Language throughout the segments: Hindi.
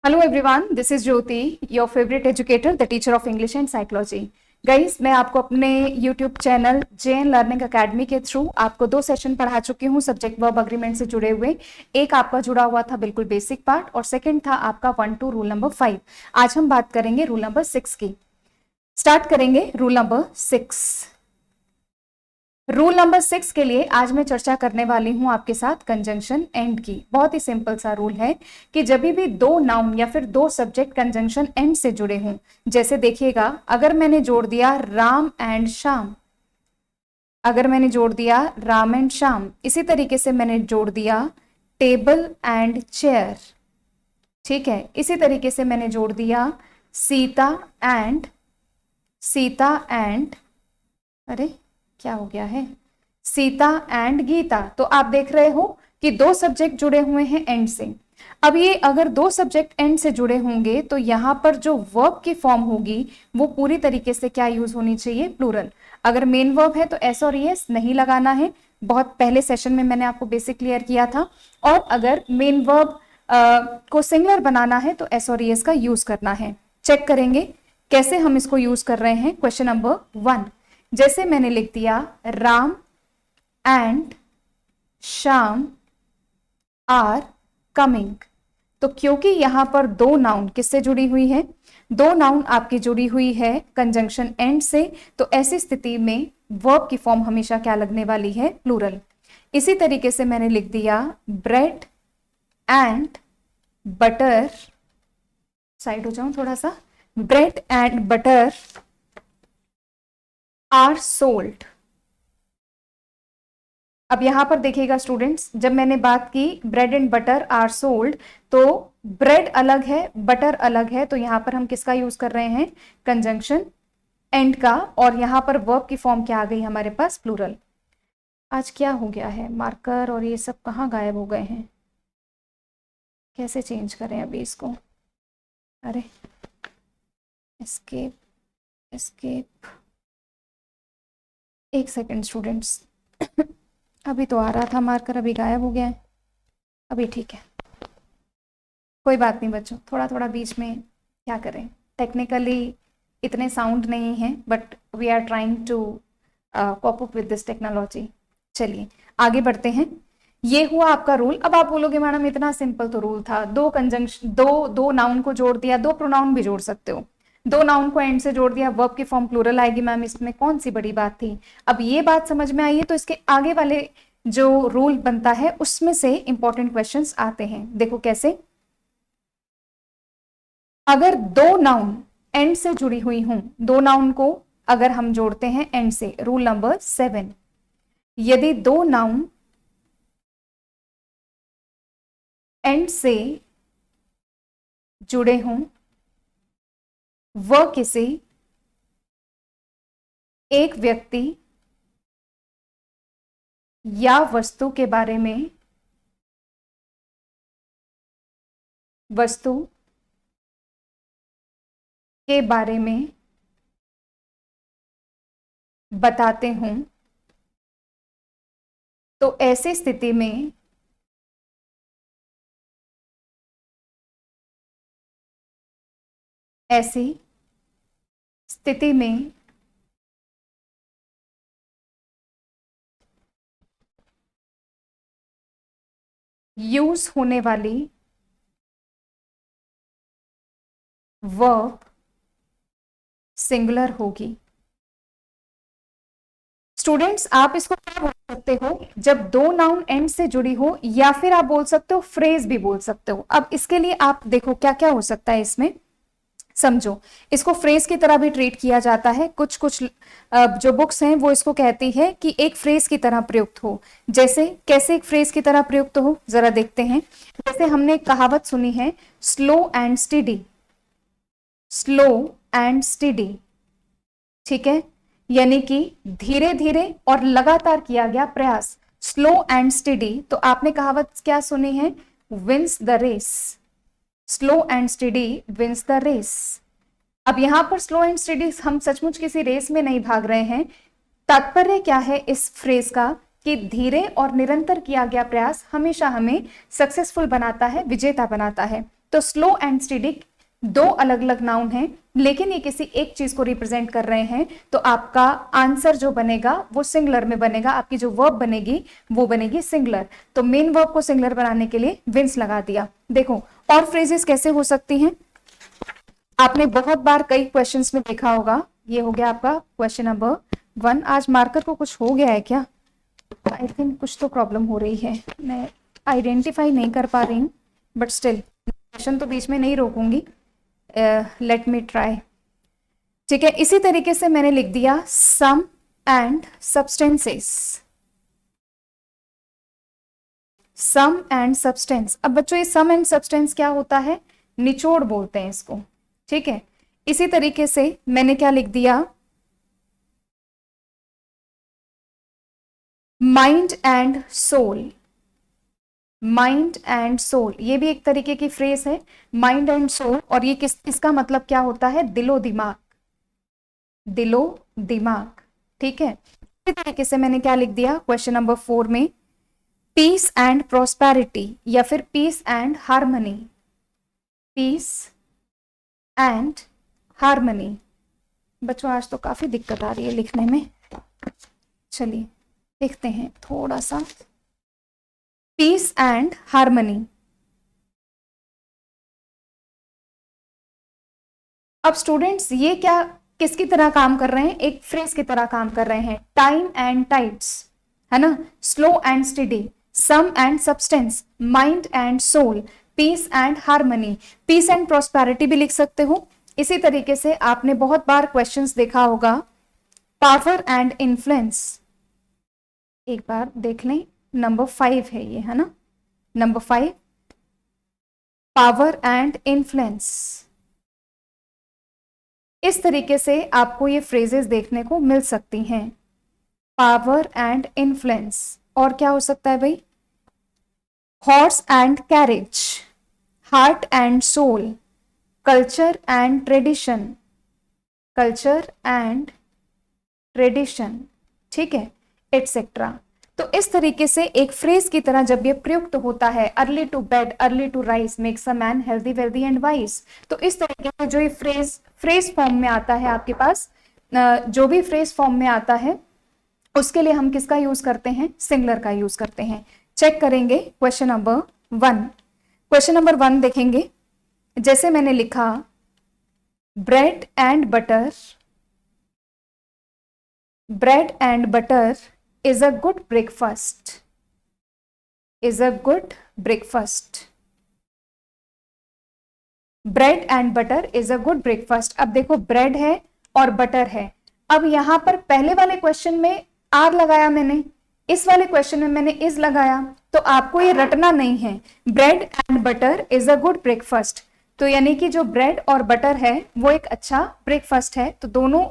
Hello everyone, this is Jyoti, your favourite educator, the teacher of English and psychology. Guys, मैं आपको अपने YouTube channel JN learning academy के थ्रू आपको 2 सेशन पढ़ा चुकी हूँ सब्जेक्ट वर्ब अग्रीमेंट से जुड़े हुए। एक आपका जुड़ा हुआ था बिल्कुल बेसिक पार्ट और सेकंड था आपका 1 to रूल नंबर 5। आज हम बात करेंगे रूल नंबर 6 की। स्टार्ट करेंगे रूल नंबर 6। रूल नंबर 6 के लिए आज मैं चर्चा करने वाली हूं आपके साथ कंजंक्शन एंड की। बहुत ही सिंपल सा रूल है कि जब भी 2 नाउन या फिर 2 सब्जेक्ट कंजंक्शन एंड से जुड़े हों, जैसे देखिएगा, अगर मैंने जोड़ दिया राम एंड श्याम, अगर मैंने जोड़ दिया राम एंड श्याम, इसी तरीके से मैंने जोड़ दिया टेबल एंड चेयर, ठीक है, इसी तरीके से मैंने जोड़ दिया सीता एंड अरे क्या हो गया है, सीता एंड गीता। तो आप देख रहे हो कि 2 सब्जेक्ट जुड़े हुए हैं एंड से। अब ये अगर 2 सब्जेक्ट एंड से जुड़े होंगे तो यहां पर जो वर्ब की फॉर्म होगी वो पूरी तरीके से क्या यूज होनी चाहिए, प्लूरल। अगर मेन वर्ब है तो एस और ईएस नहीं लगाना है, बहुत पहले सेशन में मैंने आपको बेसिक क्लियर किया था। और अगर मेन वर्ब को सिंगुलर बनाना है तो एस और ईएस का यूज करना है। चेक करेंगे कैसे हम इसको यूज कर रहे हैं। क्वेश्चन नंबर 1, जैसे मैंने लिख दिया Ram and Shyam are coming, तो क्योंकि यहां पर 2 नाउन किससे जुड़ी हुई है, 2 नाउन आपकी जुड़ी हुई है कंजंक्शन एंड से, तो ऐसी स्थिति में वर्ब की फॉर्म हमेशा क्या लगने वाली है, प्लूरल। इसी तरीके से मैंने लिख दिया ब्रेड एंड बटर, साइड हो जाऊं थोड़ा सा, bread and butter are sold. अब यहां पर देखिएगा स्टूडेंट्स, जब मैंने बात की bread and butter are sold, तो ब्रेड अलग है, बटर अलग है, तो यहां पर हम किसका यूज कर रहे हैं, कंजंक्शन एंड का। और यहां पर वर्ब की फॉर्म क्या आ गई हमारे पास, प्लूरल। आज क्या हो गया है, मार्कर और ये सब कहाँ गायब हो गए हैं, कैसे चेंज करें अभी इसको, अरे एस्केप एस्केप, एक सेकेंड स्टूडेंट्स अभी तो आ रहा था मार्कर, अभी गायब हो गया है, अभी ठीक है, कोई बात नहीं बच्चों, थोड़ा थोड़ा बीच में क्या करें, टेक्निकली इतने साउंड नहीं है, but we are trying to cope up with this technology. चलिए आगे बढ़ते हैं। ये हुआ आपका रूल। अब आप बोलोगे मैडम इतना सिंपल तो रूल था, 2 कंजंक्शन, दो नाउन को जोड़ दिया, 2 प्रोनाउन भी जोड़ सकते हो, 2 नाउन को एंड से जोड़ दिया, वर्ब की फॉर्म प्लूरल आएगी मैम, इसमें कौन सी बड़ी बात थी। अब ये बात समझ में आई है तो इसके आगे वाले जो रूल बनता है उसमें से इंपॉर्टेंट क्वेश्चंस आते हैं। देखो कैसे, अगर 2 नाउन एंड से जुड़ी हुई हूं, 2 नाउन को अगर हम जोड़ते हैं एंड से, रूल नंबर 7, यदि 2 नाउन एंड से जुड़े हों, वह किसी एक व्यक्ति या वस्तु के बारे में, वस्तु के बारे में बताते हों, तो ऐसी स्थिति में यूज होने वाली वर्ब सिंगुलर होगी। स्टूडेंट्स, आप इसको क्या बोल सकते हो, जब 2 नाउन एंड से जुड़ी हो, या फिर आप बोल सकते हो फ्रेज भी बोल सकते हो। अब इसके लिए आप देखो क्या क्या हो सकता है इसमें, समझो, इसको फ्रेज की तरह भी ट्रीट किया जाता है। कुछ कुछ जो बुक्स हैं वो इसको कहती है कि एक फ्रेज की तरह प्रयुक्त हो। जैसे कैसे एक फ्रेज की तरह प्रयुक्त हो, जरा देखते हैं। जैसे हमने एक कहावत सुनी है, slow and steady, slow and steady, ठीक है, यानी कि धीरे धीरे और लगातार किया गया प्रयास, स्लो एंड स्टेडी। तो आपने कहावत क्या सुनी है, wins the race, slow and steady wins the race. अब यहां पर स्लो एंड स्टेडी, हम सचमुच किसी रेस में नहीं भाग रहे हैं। तात्पर्य क्या है इस फ्रेज का, कि धीरे और निरंतर किया गया प्रयास हमेशा हमें सक्सेसफुल बनाता है, विजेता बनाता है। तो स्लो एंड स्टेडी दो अलग अलग नाउन हैं, लेकिन ये किसी एक चीज को रिप्रेजेंट कर रहे हैं, तो आपका आंसर जो बनेगा वो सिंगुलर में बनेगा, आपकी जो वर्ब बनेगी वो बनेगी सिंगुलर। तो मेन वर्ब को सिंगुलर बनाने के लिए विंस लगा दिया। देखो और फ्रेजेस कैसे हो सकती हैं, आपने बहुत बार कई क्वेश्चंस में देखा होगा। ये हो गया आपका क्वेश्चन नंबर 1। आज मार्कर को कुछ हो गया है क्या? आई थिंक कुछ तो प्रॉब्लम हो रही है, मैं आइडेंटिफाई नहीं कर पा रही हूँ, बट स्टिल क्वेश्चन तो बीच में नहीं रोकूंगी, लेट मी ट्राई। ठीक है, इसी तरीके से मैंने लिख दिया sum and substances, sum and substance. अब बच्चों ये सम एंड सब्सटेंस क्या होता है? निचोड़ बोलते हैं इसको। ठीक है, इसी तरीके से मैंने क्या लिख दिया, mind and soul, mind and soul, ये भी एक तरीके की फ्रेज है, माइंड एंड सोल। और ये इसका मतलब क्या होता है? दिलो दिमाग, दिलो दिमाग। ठीक है, इसी तरीके से मैंने क्या लिख दिया क्वेश्चन नंबर 4 में, पीस एंड प्रोस्पेरिटी या फिर peace and harmony, peace and harmony. बच्चों आज तो काफी दिक्कत आ रही है लिखने में, चलिए देखते हैं थोड़ा सा। Peace and harmony. अब स्टूडेंट्स ये क्या किसकी तरह काम कर रहे हैं? एक फ्रेज की तरह काम कर रहे हैं। टाइम एंड टाइड्स, है ना, slow and steady, sum and substance, mind and soul, peace and harmony. Peace and prosperity भी लिख सकते हो। इसी तरीके से आपने बहुत बार क्वेश्चंस देखा होगा, पावर एंड इन्फ्लुएंस। एक बार देख लें, नंबर 5 है ये, है ना, नंबर 5, पावर एंड इन्फ्लुएंस। इस तरीके से आपको ये फ्रेजेस देखने को मिल सकती हैं, पावर एंड इन्फ्लुएंस। और क्या हो सकता है भाई? Horse and carriage, heart and soul, culture and tradition, culture and tradition. ठीक है, एटसेट्रा। तो इस तरीके से एक फ्रेज की तरह जब ये प्रयुक्त होता है, early to bed early to rise makes a man healthy wealthy and wise, तो इस तरीके से जो ये फ्रेज फॉर्म में आता है आपके पास, जो भी फ्रेज फॉर्म में आता है उसके लिए हम किसका यूज करते हैं? सिंगुलर का यूज करते हैं। चेक करेंगे क्वेश्चन नंबर 1। क्वेश्चन नंबर 1 देखेंगे, जैसे मैंने लिखा bread and butter, bread and butter is a good breakfast, is a good breakfast, bread and butter is a good breakfast। अब देखो ब्रेड है और बटर है। अब यहां पर पहले वाले क्वेश्चन में आर लगाया मैंने, इस वाले क्वेश्चन में मैंने इज लगाया, तो आपको ये रटना नहीं है। Bread and butter is a good breakfast, तो यानी कि जो ब्रेड और बटर है वो एक अच्छा ब्रेकफास्ट है। तो दोनों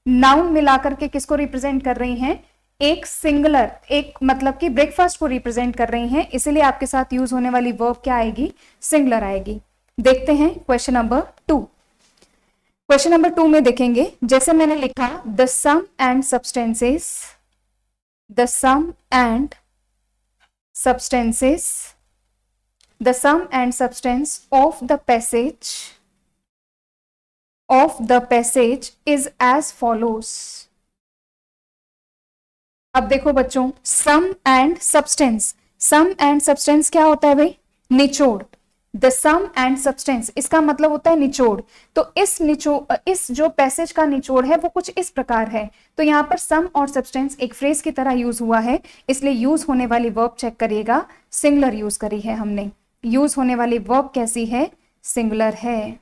नाउन मिलाकर के किसको रिप्रेजेंट कर रही हैं? एक सिंगुलर, एक मतलब कि ब्रेकफास्ट को रिप्रेजेंट कर रही हैं, इसीलिए आपके साथ यूज होने वाली वर्ब क्या आएगी? सिंगुलर आएगी। देखते हैं क्वेश्चन नंबर 2। क्वेश्चन नंबर 2 में देखेंगे, जैसे मैंने लिखा the sum and substances, the sum and substances, the sum and substance of the passage is as follows। अब देखो बच्चों, sum and substance, sum and substance क्या होता है भाई? निचोड़। द सम एंड सब्सटेंस इसका मतलब होता है निचोड़। तो इस जो पैसेज का निचोड़ है वो कुछ इस प्रकार है। तो यहाँ पर सम और सब्सटेंस एक फ्रेज की तरह यूज हुआ है, इसलिए यूज होने वाली वर्ब चेक करिएगा, सिंगुलर यूज करी है हमने। यूज होने वाली वर्ब कैसी है? सिंगुलर है।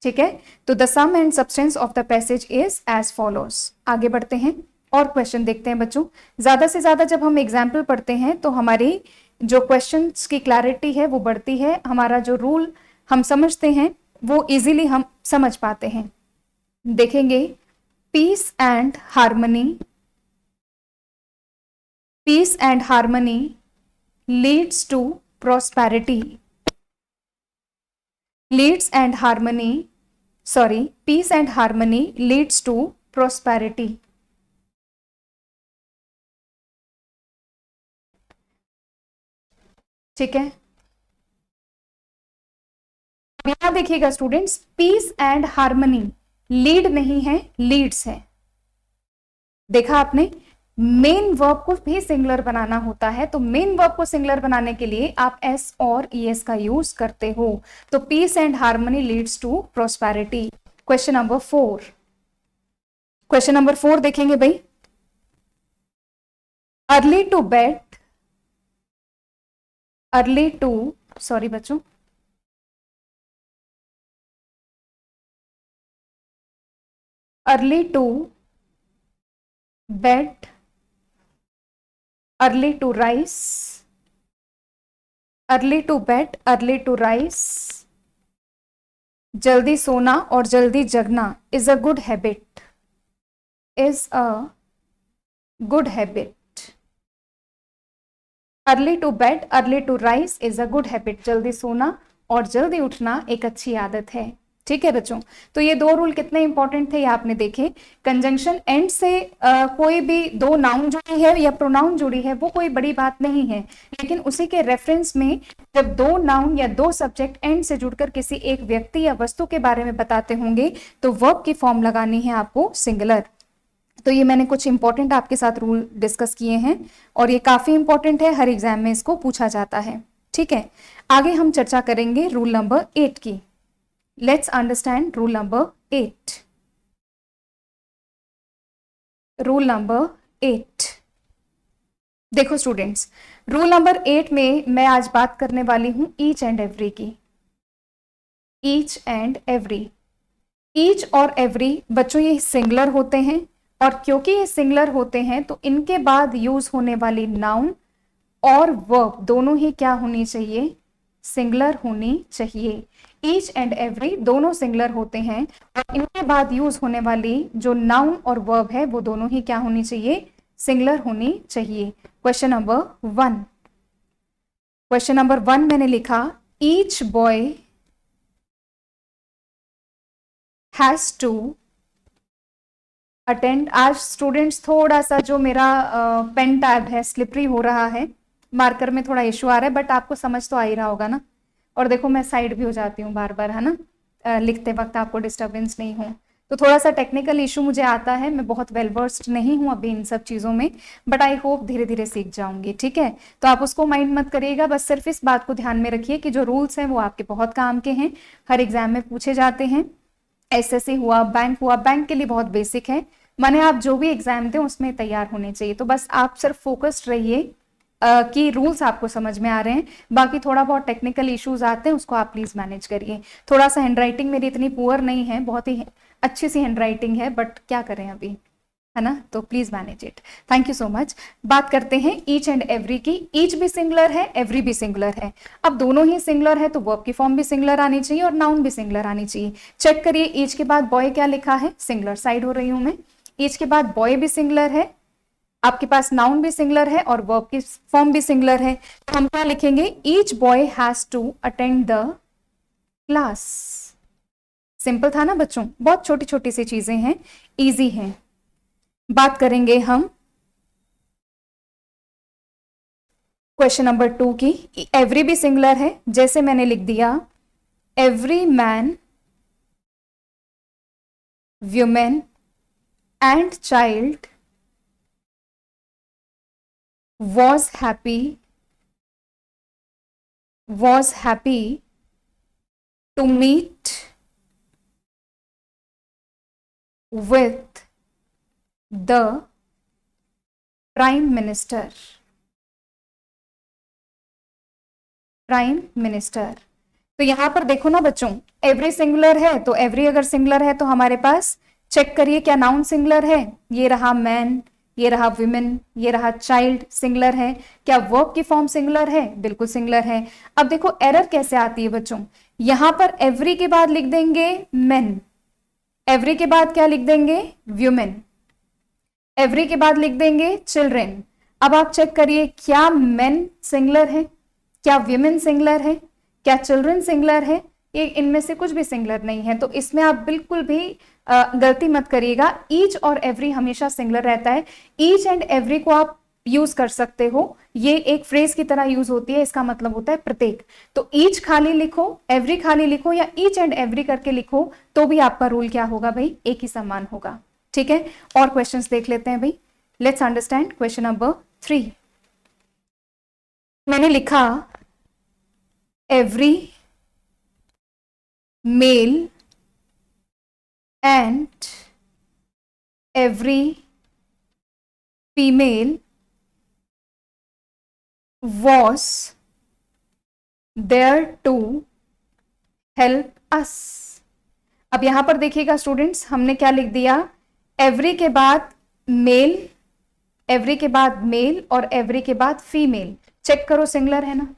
ठीक है, तो the sum and substance of the passage is as follows. आगे बढ़ते हैं और क्वेश्चन देखते हैं बच्चों। ज्यादा से ज्यादा जब हम एग्जाम्पल पढ़ते हैं तो हमारी जो क्वेश्चंस की क्लैरिटी है वो बढ़ती है, हमारा जो रूल हम समझते हैं वो इजीली हम समझ पाते हैं। देखेंगे peace and harmony, peace and harmony leads to prosperity, leads and harmony, sorry, peace and harmony leads to prosperity। ठीक है, यहां देखिएगा students, peace and harmony lead नहीं है, लीड्स है। देखा आपने, मेन वर्ब को भी सिंगुलर बनाना होता है, तो मेन वर्ब को सिंगुलर बनाने के लिए आप एस और ईएस का यूज करते हो। तो peace and harmony leads to prosperity. Question number 4, question number 4 देखेंगे भाई। Early to bed, early to, sorry बच्चों, early to bed, early to rise, early to bed, early to rise, जल्दी सोना और जल्दी जगना is a good habit, is a good habit. Early to bed, early to rise is a good habit, जल्दी सोना और जल्दी उठना एक अच्छी आदत है। ठीक है बच्चों, तो ये दो रूल कितने इंपॉर्टेंट थे ये आपने देखे। कंजंक्शन एंड से कोई भी दो नाउन जुड़ी है या प्रोनाउन जुड़ी है वो कोई बड़ी बात नहीं है, लेकिन उसी के रेफरेंस में जब दो नाउन या दो सब्जेक्ट एंड से जुड़कर किसी एक व्यक्ति या वस्तु के बारे में बताते होंगे तो वर्ब की फॉर्म लगानी है आपको सिंगुलर। तो ये मैंने कुछ इंपॉर्टेंट आपके साथ रूल डिस्कस किए हैं और ये काफी इंपॉर्टेंट है, हर एग्जाम में इसको पूछा जाता है। ठीक है, आगे हम चर्चा करेंगे रूल नंबर 8 की। Let's understand rule number 8। Rule number 8, देखो स्टूडेंट्स, रूल नंबर 8 में मैं आज बात करने वाली हूं ईच एंड एवरी की। ईच एंड एवरी, ईच और एवरी बच्चों ये सिंगुलर होते हैं, और क्योंकि ये सिंगुलर होते हैं तो इनके बाद यूज होने वाली नाउन और वर्ब दोनों ही क्या होनी चाहिए, सिंगुलर होनी चाहिए। ईच एंड एवरी दोनों सिंगुलर होते हैं और इनके बाद यूज होने वाली जो नाउन और वर्ब है वो दोनों ही क्या होनी चाहिए, सिंगुलर होनी चाहिए। क्वेश्चन नंबर 1, क्वेश्चन नंबर 1 मैंने लिखा, each boy has to attend. आज स्टूडेंट्स थोड़ा सा जो मेरा पेन टैब है स्लिपरी हो रहा है, मार्कर में थोड़ा इशू आ रहा है, बट आपको समझ तो आ ही रहा होगा ना। और देखो मैं साइड भी हो जाती हूँ बार बार, है ना, लिखते वक्त आपको डिस्टर्बेंस नहीं हो। तो थोड़ा सा टेक्निकल इशू मुझे आता है, मैं बहुत वेल वर्स्ड नहीं हूँ अभी इन सब चीज़ों में, बट आई होप धीरे धीरे सीख जाऊंगी। ठीक है, तो आप उसको माइंड मत करिएगा, बस सिर्फ इस बात को ध्यान में रखिए कि जो रूल्स हैं वो आपके बहुत काम के हैं, हर एग्जाम में पूछे जाते हैं। एसएससी हुआ, बैंक हुआ, बैंक के लिए बहुत बेसिक है, माने आप जो भी एग्जाम दें उसमें तैयार होने चाहिए। तो बस आप सिर्फ फोकस्ड रहिए कि रूल्स आपको समझ में आ रहे हैं, बाकी थोड़ा बहुत टेक्निकल इश्यूज आते हैं उसको आप प्लीज मैनेज करिए। थोड़ा सा हैंडराइटिंग मेरी इतनी पुअर नहीं है, बहुत ही अच्छी सी हैंडराइटिंग है, बट क्या करें अभी, है ना, तो please manage it. Thank you so much. बात करते हैं ईच एंड एवरी की। ईच भी सिंगुलर है, एवरी भी सिंगुलर है। अब दोनों ही सिंगुलर है तो वर्ब की फॉर्म भी सिंगुलर आनी चाहिए और नाउन भी सिंगुलर आनी चाहिए। चेक करिए, ईच के बाद बॉय क्या लिखा है, सिंगुलर, साइड हो रही हूं मैं। ईच के बाद बॉय भी सिंगुलर है, आपके पास नाउन भी सिंगुलर है और वर्ब की फॉर्म भी सिंगुलर है। तो हम क्या लिखेंगे, each boy has to attend the class. Simple था ना बच्चों, बहुत छोटी छोटी सी चीजें हैं, इजी हैं। बात करेंगे हम क्वेश्चन नंबर 2 की। एवरी भी सिंगुलर है, जैसे मैंने लिख दिया, every man, women and child was happy to meet with the prime minister। Prime minister, तो यहां पर देखो ना बच्चों, एवरी सिंगुलर है तो एवरी अगर सिंगुलर है तो हमारे पास चेक करिए क्या नाउन सिंगुलर है, ये रहा मैन, ये रहा विमेन, ये रहा चाइल्ड, सिंगुलर है। क्या वर्ब की फॉर्म सिंगुलर है, बिल्कुल सिंगुलर है। अब देखो एरर कैसे आती है बच्चों, यहां पर एवरी के बाद लिख देंगे मेन, एवरी के बाद क्या लिख देंगे, व्यूमेन, एवरी के बाद लिख देंगे चिल्ड्रेन। अब आप चेक करिए क्या मेन सिंगुलर है, क्या विमेन सिंगुलर है, क्या चिल्ड्रन सिंगुलर है, ये इनमें से कुछ भी सिंगुलर नहीं है। तो इसमें आप बिल्कुल भी गलती मत करिएगा, ईच और एवरी हमेशा सिंगुलर रहता है। ईच एंड एवरी को आप यूज कर सकते हो, ये एक फ्रेज की तरह यूज होती है, इसका मतलब होता है प्रत्येक। तो ईच खाली लिखो, एवरी खाली लिखो या ईच एंड एवरी करके लिखो तो भी आपका रूल क्या होगा भाई, एक ही समान होगा। ठीक है, और क्वेश्चंस देख लेते हैं भाई। Let's understand question number 3। मैंने लिखा every male and every female was there to help us। अब यहां पर देखिएगा स्टूडेंट्स, हमने क्या लिख दिया, एवरी के बाद मेल, एवरी के बाद मेल और एवरी के बाद फीमेल। चेक करो सिंगुलर है ना,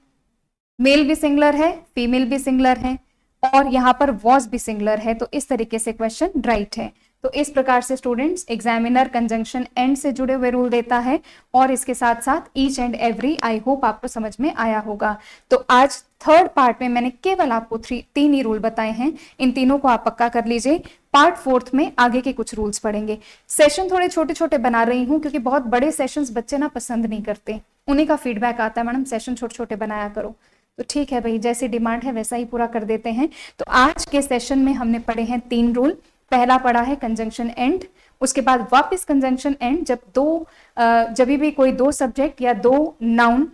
मेल भी सिंगुलर है, फीमेल भी सिंगुलर है और यहां पर वॉज भी सिंगुलर है, तो इस तरीके से क्वेश्चन राइट है। तो इस प्रकार से स्टूडेंट्स एग्जामिनर कंजंक्शन एंड से जुड़े हुए रूल देता है और इसके साथ साथ each and every. I hope आपको समझ में आया होगा। तो आज थर्ड पार्ट में मैंने केवल आपको तीन ही रूल बताए हैं, इन तीनों को आप पक्का कर लीजिए। पार्ट फोर्थ में आगे के कुछ रूल्स पढ़ेंगे। सेशन थोड़े छोटे छोटे बना रही हूं क्योंकि बहुत बड़े सेशंस बच्चे ना पसंद नहीं करते, उन्हीं का फीडबैक आता है मैडम सेशन छोटे छोटे बनाया करो। तो ठीक है भाई, जैसी डिमांड है वैसा ही पूरा कर देते हैं। तो आज के सेशन में हमने पढ़े हैं 3 रूल। पहला पढ़ा है कंजंक्शन एंड, उसके बाद वापस कंजंक्शन एंड जब भी कोई 2 सब्जेक्ट या 2 नाउन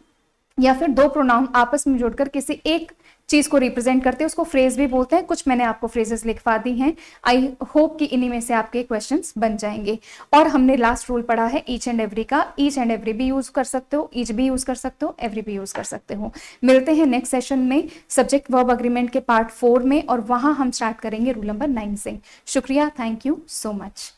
या फिर 2 प्रोनाउन आपस में जोड़कर किसी एक चीज को रिप्रेजेंट करते हैं उसको फ्रेज भी बोलते हैं। कुछ मैंने आपको फ्रेजेस लिखवा दी हैं, आई होप कि इन्हीं में से आपके क्वेश्चंस बन जाएंगे। और हमने लास्ट रूल पढ़ा है ईच एंड एवरी का। ईच एंड एवरी भी यूज कर सकते हो, ईच भी यूज कर सकते हो, एवरी भी यूज कर सकते हो। मिलते हैं नेक्स्ट सेशन में सब्जेक्ट वर्ब अग्रीमेंट के पार्ट 4 में और वहां हम स्टार्ट करेंगे रूल नंबर 9 से। शुक्रिया, थैंक यू सो मच।